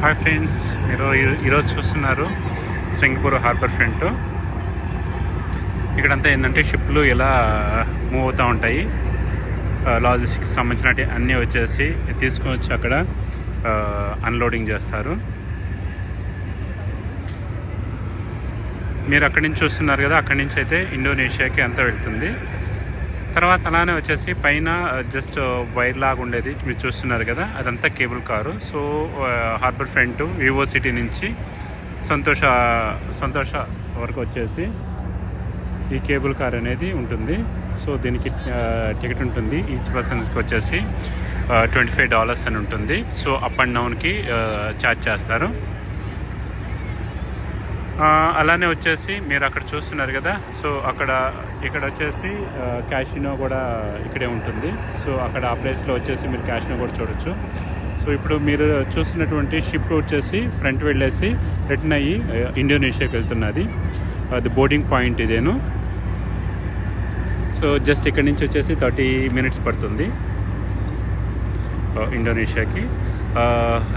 Hi friends, మీరు ఈరోజు చూస్తున్నారు సింగపూర్ హార్బర్ ఫ్రంట్. ఇక్కడంతా ఏంటంటే షిప్లు ఇలా మూవ్ అవుతూ ఉంటాయి. లాజిస్టిక్స్ సంబంధించిన అన్నీ వచ్చేసి తీసుకొని వచ్చి అక్కడ అన్లోడింగ్ చేస్తారు. మీరు అక్కడి నుంచి చూస్తున్నారు కదా, అక్కడి నుంచి అయితే ఇండోనేషియాకి అంతా వెళ్తుంది. తర్వాత అలానే వచ్చేసి పైన జస్ట్ వైర్ లాగా ఉండేది మీరు చూస్తున్నారు కదా, అదంతా cable car. So harbour front Vivo city నుంచి సంతోష వరకు వచ్చేసి ఈ కేబుల్ కార్ అనేది ఉంటుంది. సో దీనికి టికెట్ ఉంటుంది. ఈచ్ పర్సన్కి వచ్చేసి $25 అని ఉంటుంది. సో అప్ అండ్ డౌన్కి ఛార్జ్ చేస్తారు. అలానే వచ్చేసి మీరు అక్కడ చూస్తున్నారు కదా, సో ఇక్కడ వచ్చేసి క్యాషినో కూడా ఇక్కడే ఉంటుంది. సో అక్కడ ఆ ప్లేస్లో వచ్చేసి మీరు క్యాషినో కూడా చూడొచ్చు. సో ఇప్పుడు మీరు చూస్తున్నటువంటి షిప్ వచ్చేసి ఫ్రంట్ వెళ్ళేసి రిటర్న్ అయ్యి ఇండోనేషియాకి వెళ్తున్నది. అది బోర్డింగ్ పాయింట్ ఇదేను. సో జస్ట్ ఇక్కడ నుంచి వచ్చేసి 30 minutes పడుతుంది ఇండోనేషియాకి.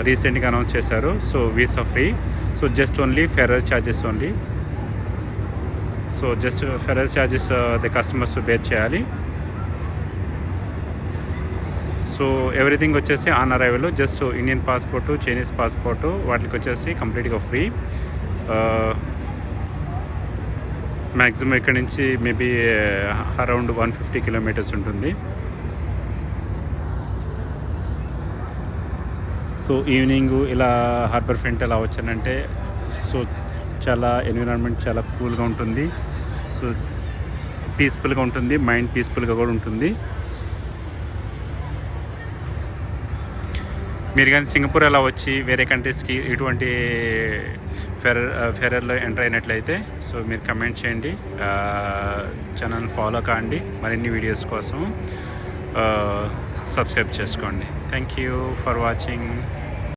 రీసెంట్గా అనౌన్స్ చేశారు. So visa free. So just only ferry charges only. So just ferry charges the customers bear చేయాలి. సో ఎవ్రీథింగ్ వచ్చేసి on arrival. Just Indian passport, Chinese passport వాటికి వచ్చేసి కంప్లీట్గా ఫ్రీ. మ్యాక్సిమం ఇక్కడ నుంచి మేబీ అరౌండ్ 150 kilometers ఉంటుంది. So evening ఇలా harbour front ఎలా వచ్చానంటే, సో చాలా ఎన్విరాన్మెంట్ చాలా కూల్గా ఉంటుంది. సో పీస్ఫుల్గా ఉంటుంది, మైండ్ పీస్ఫుల్గా కూడా ఉంటుంది. మీరు కానీ సింగపూర్ అలా వచ్చి వేరే కంట్రీస్కి ఇటువంటి ఫెరర్లో ఎంటర్ అయినట్లయితే సో మీరు కమెంట్ చేయండి, ఛానల్ ఫాలో కాండి. మరిన్ని వీడియోస్ కోసం సబ్స్క్రైబ్ చేసుకోండి. Thank you for watching.